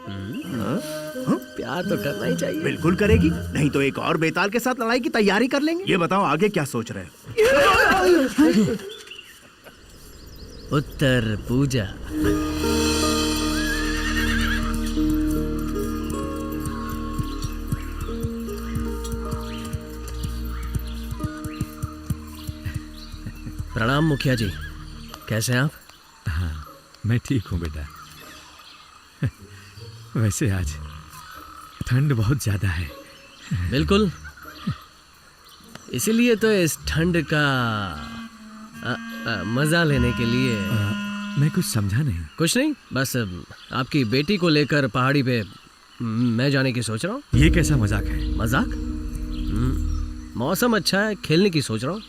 प्यार तो करना ही चाहिए। बिल्कुल करेगी, नहीं तो एक और बेताल के साथ लड़ाई की तैयारी कर लेंगे। ये बताओ आगे क्या सोच रहे हो? उत्तर पूजा। प्रणाम मुखिया जी, कैसे हैं आप? हाँ, मैं ठीक हूँ बेटा। वैसे आज ठंड बहुत ज्यादा है। बिल्कुल, इसीलिए तो इस ठंड का मजा लेने के लिए मैं कुछ समझा नहीं। कुछ नहीं, बस आपकी बेटी को लेकर पहाड़ी पे मैं जाने की सोच रहा हूँ। ये कैसा मजाक है? मजाक? मौसम अच्छा है, खेलने की सोच रहा हूँ।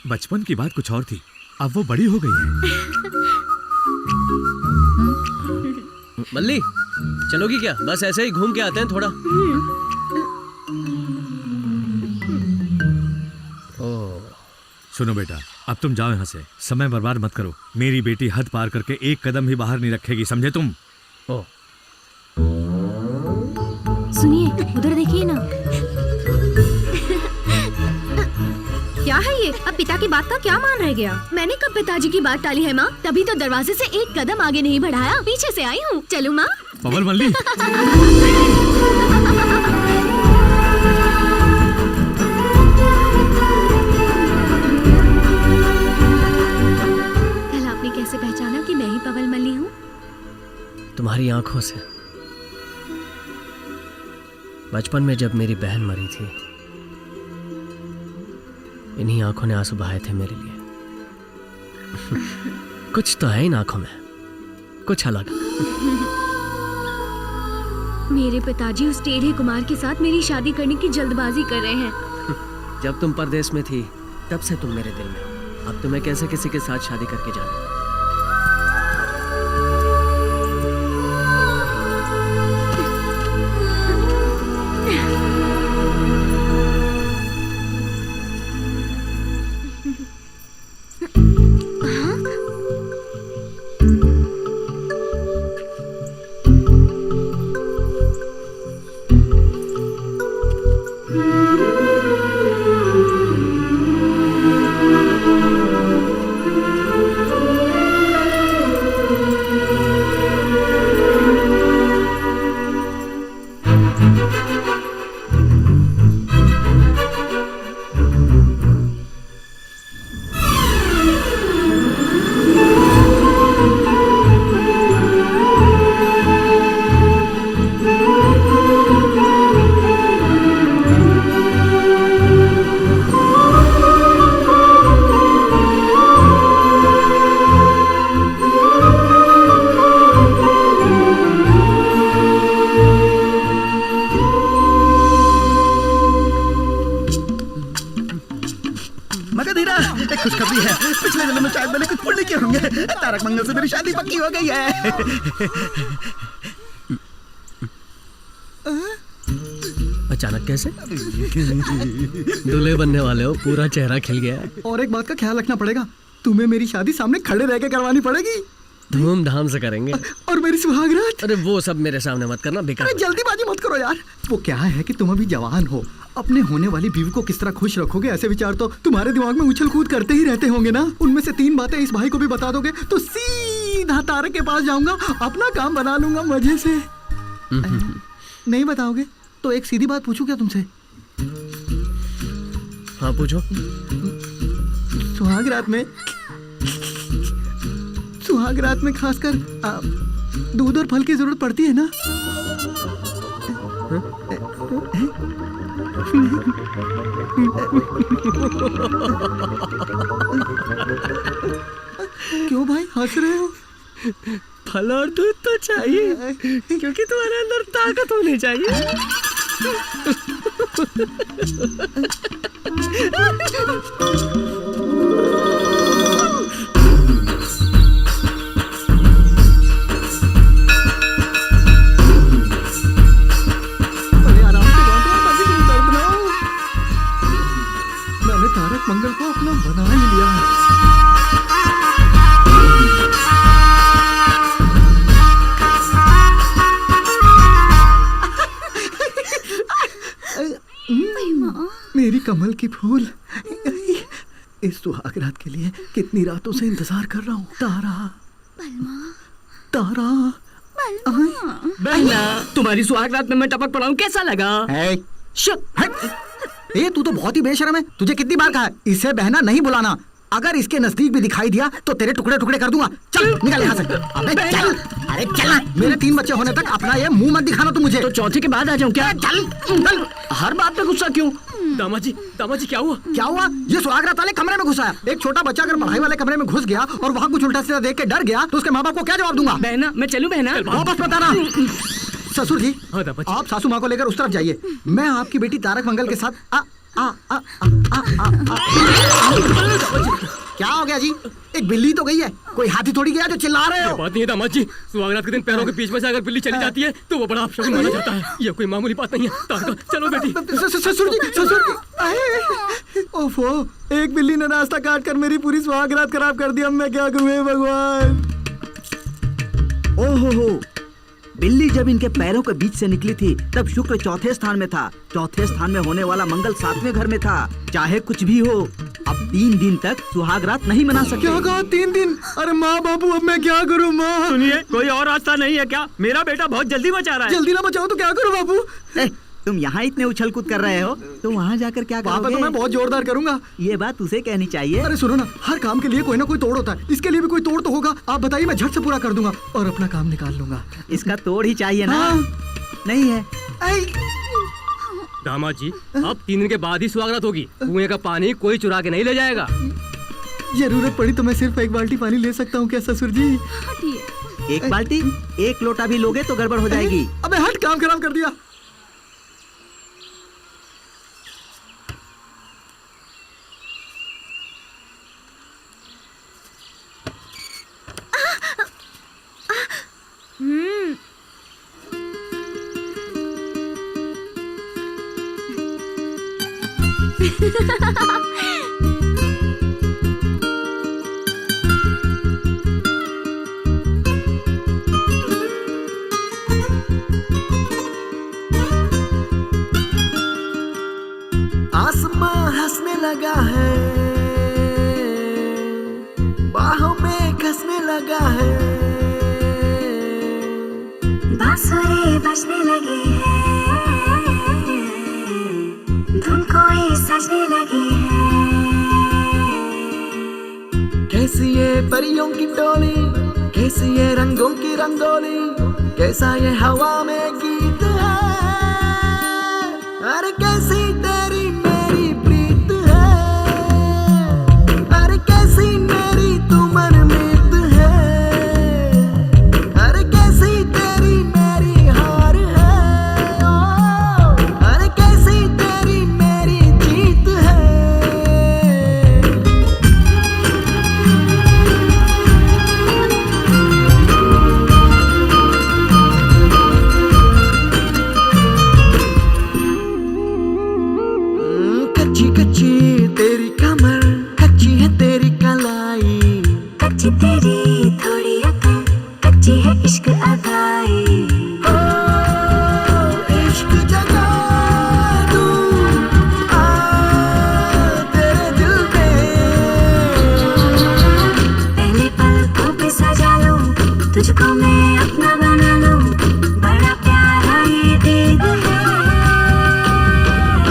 बचपन की बात कुछ और थी, अब वो बड़ी हो गई है। मल्ली, चलोगी क्या? बस ऐसे ही घूम के आते हैं थोड़ा। सुनो बेटा, अब तुम जाओ यहाँ से, समय बर्बाद मत करो। मेरी बेटी हद पार करके एक कदम भी बाहर नहीं रखेगी, समझे तुम? सुनिए, उधर देखिए ना। क्या है ये? अब पिता की बात का क्या मान रह गया? मैंने कब पिताजी की बात टाली है माँ? तभी तो दरवाजे से एक कदम आगे नहीं बढ़ाया, पीछे से आई हूँ। चलूँ माँ? पवन मल्ली। कल आपने कैसे पहचाना कि मैं ही पवन मल्ली हूँ? तुम्हारी आंखों से। बचपन में जब मेरी बहन मरी थी, इन्हीं आंखों ने आंसू बहाए थे मेरे लिए। कुछ तो है इन आंखों में, कुछ अलग। मेरे पिताजी उस टेढ़े कुमार के साथ मेरी शादी करने की जल्दबाजी कर रहे हैं। जब तुम परदेश में थी, तब से तुम मेरे दिल में हो। अब तुम्हें कैसे किसी के साथ शादी करके जाना? खुशखबरी है, पिछले जन्म में शायद मैंने कुछ पुण्य किए होंगे। तारक मंगल से मेरी शादी पक्की हो गई है। अचानक कैसे? दूल्हे बनने वाले हो, पूरा चेहरा खिल गया है। और एक बात का ख्याल रखना पड़ेगा, तुम्हें मेरी शादी सामने खड़े रह के करवानी पड़ेगी। धूमधाम से करेंगे। और मेरी सुहागरात? अरे वो सब मेरे सामने मत करना, बेकार। अरे जल्दीबाजी मत करो यार। वो क्या है कि तुम अभी जवान हो, अपने होने वाली बीवी को किस तरह खुश रखोगे, ऐसे विचार तो तुम्हारे दिमाग में उछल कूद करते ही रहते होंगे ना। उनमें से 3 बातें इस भाई को भी बता दोगे तो सीधा तारक के पास जाऊंगा, अपना काम बना लूंगा मजे से। नहीं बताओगे तो एक सीधी बात पूछूं क्या तुमसे? हाँ पूछो। सुहाग रात में खासकर दूध और फल की जरूरत पड़ती है ना? क्यों भाई हंस रहे हो? फल और दूध तो चाहिए, क्योंकि तुम्हारे अंदर ताकत होनी चाहिए। मैंने तारक मंगल को अपना बना ही लिया। कमल की फूल, इस सुहाग रात के लिए कितनी रातों से इंतजार कर रहा हूँ। तारा तारा बहना, तुम्हारी सुहाग रात में मैं टपक पड़ा हूँ, कैसा लगा? ए, तू तो बहुत ही बेशर्म है। तुझे कितनी बार कहा है इसे बहना नहीं बुलाना। अगर इसके नजदीक भी दिखाई दिया तो तेरे टुकड़े टुकड़े कर दूंगा। चल निकल यहाँ से। अबे चल, अरे चल ना। मेरे 3 बच्चे होने तक अपना ये मुंह मत दिखाना तू मुझे। तो चौथे के बाद आ जाऊँ क्या? चल चल। हर बात पे गुस्सा क्यों? दामाद जी क्या हुआ? क्या हुआ? ये सुहाग रात वाले कमरे में घुसा है। एक छोटा बच्चा अगर पढ़ाई वाले कमरे में घुस गया और वहाँ कुछ उल्टा सीधा देख के डर गया तो उसके माँ बाप को क्या जवाब दूंगा? बहना, मैं चलूं बहना? वापस बताना। ससुर जी, हाँ दामाद जी। आप सासू माँ को लेकर उस तरफ जाइए। मैं आपकी बेटी तारक मंगल के साथ क्या हो गया जी? एक बिल्ली तो गई है, कोई हाथी थोड़ी गया जो चिल्ला रहे हो? बात नहीं है दामाद जी, सुहागरात के दिन पैरों के बीच में से अगर बिल्ली चली जाती है तो वो बड़ा अपशगुन माना जाता है। ये कोई मामूली बात नहीं है। तारका, चलो बेटी। ससुर जी। ओफो, एक बिल्ली ने रास्ता काट कर मेरी पूरी सुहागरात खराब कर दी। अब मैं क्या करूं हे भगवान? ओहो, बिल्ली जब इनके पैरों के बीच से निकली थी तब शुक्र चौथे स्थान में था। चौथे स्थान में होने वाला मंगल 7वें घर में था। चाहे कुछ भी हो, अब 3 दिन तक सुहागरात नहीं मना सकते। क्या कहा 3 दिन? अरे माँ बाबू, अब मैं क्या करूँ माँ? सुनिए, कोई और रास्ता नहीं है क्या? मेरा बेटा बहुत जल्दी मचा रहा है। जल्दी ना बचाओ तो क्या करूँ बाबू? तुम यहाँ इतने उछल कूद कर रहे हो तो वहाँ जाकर क्या वहाँ करोगे? पे तो मैं बहुत जोरदार करूंगा। ये बात उसे कहनी चाहिए। अरे सुनो ना, हर काम के लिए कोई ना कोई तोड़ होता है। इसके लिए भी कोई तोड़ तो होगा। आप बताइए, मैं झट से पूरा कर दूंगा और अपना काम निकाल लूंगा। इसका तोड़ ही चाहिए ना? हाँ। नहीं है। दामाद जी, अब 3 दिन के बाद ही सुहागरात होगी। कुएं का पानी कोई चुरा के नहीं ले जाएगा। जरूरत पड़ी तो मैं सिर्फ 1 बाल्टी पानी ले सकता हूँ क्या ससुर जी? 1 बाल्टी? 1 लोटा भी लोगे तो गड़बड़ हो जाएगी। अबे हट, काम खराब कर दिया। आसमां हंसने लगा है, बाहों में घसने लगा है, बांसुरी बजने लगी है, धुन कोई सजने लगी है। कैसी ये परियों की टोली, कैसी ये रंगों की रंगोली, कैसा ये हवा में गीत है। अरे कैसी तेरी मेरी प्रीत है, अरे कैसी मेरी तू मनमीत है, अरे कैसी तेरी मेरी हार है, अरे कैसी तेरी मेरी जीत है। कच्ची कच्ची तेरी कमर, कच्ची है तेरी कलाई, कच्ची तेरी थोड़ी अकल, कच्ची है इश्क अदाई। ओ इश्क जगा दूं तेरे दिल में। पहले पलकों पे सजा लूं, तुझको मैं अपना बना लूं, बड़ा प्यारा ये देग है।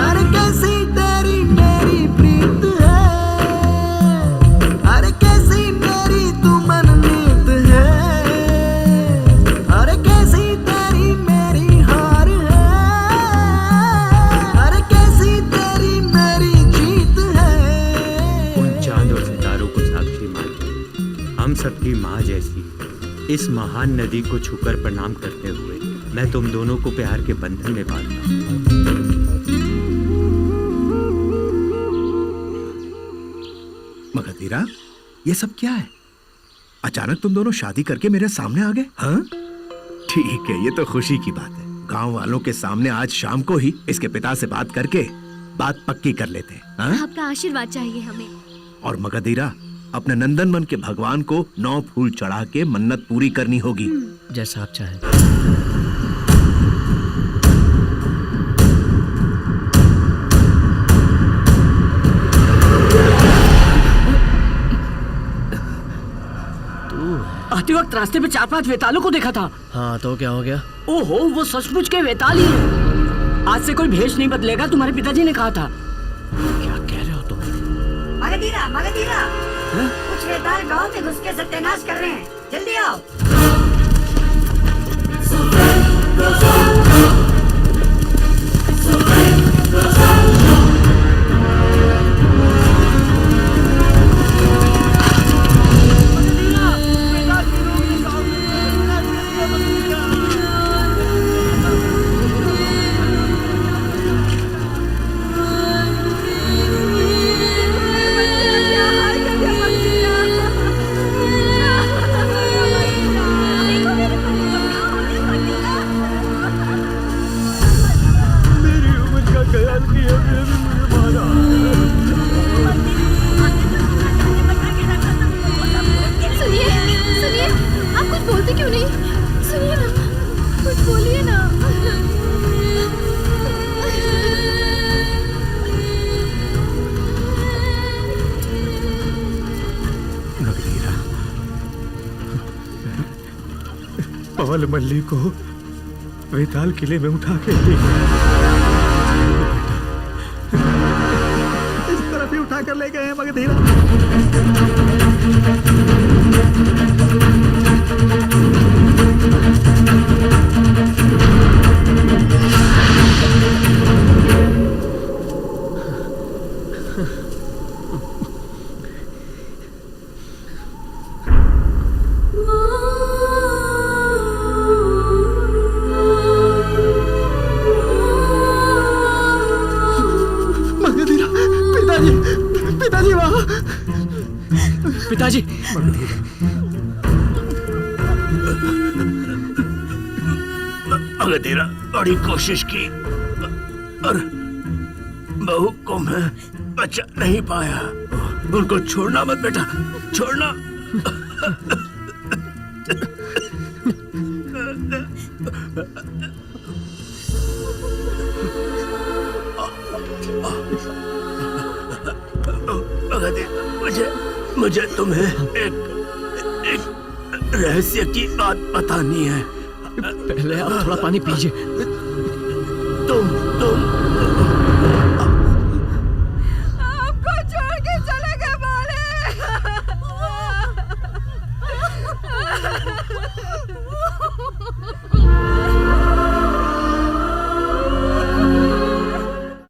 अरे कैसी तेरी मेरी प्रीत है, अरे कैसी मेरी तू मनमीत है, अरे कैसी तेरी मेरी हार है, अरे कैसी तेरी मेरी जीत है। उन चांद और सितारों को साक्षी मान के हम सबकी माँ जैसी इस महान नदी को छूकर प्रणाम करते हुए मैं तुम दोनों को प्यार के बंधन में बांधता हूँ। मगधीरा, ये सब क्या है? अचानक तुम दोनों शादी करके मेरे सामने आ गए? हाँ? ठीक है, ये तो खुशी की बात है। गांव वालों के सामने आज शाम को ही इसके पिता से बात करके बात पक्की कर लेते हैं। हाँ? आपका आशीर्वाद चाहिए हमें। और मगधीरा, अपने नंदनवन के भगवान को 9 फूल चढ़ा के मन्नत पूरी करनी होगी। जैसा आप चाहें। आते वक्त रास्ते में 4-5 वेतालों को देखा था। हाँ तो क्या हो गया? ओहो, वो सचमुच के वेताल ही हैं। आज से कोई भेष नहीं बदलेगा, तुम्हारे पिताजी ने कहा था। क्या कह रहे हो तुम? मगधीरा, मगधीरा, कुछ वेताल गांव में घुस के सत्यानाश कर रहे हैं, जल्दी आओ। सुनिए, सुनिए, आप कुछ बोलते क्यों नहीं? सुनिए ना, कुछ बोलिए ना। मगधीरा, पवल मल्ली को वेताल किले में उठा के ले इस तरफ ही उठा कर ले गए हैं मगधीरा। मगधीरा, पिताजी, पिताजी वहाँ। पिताजी, मगधीरा बड़ी कोशिश की और बहू को मैं बचा नहीं पाया। उनको छोड़ना मत बेटा, छोड़ना। मुझे तुम्हें एक रहस्य की बात बतानी है। पहले आप थोड़ा पानी पीजिए। तुम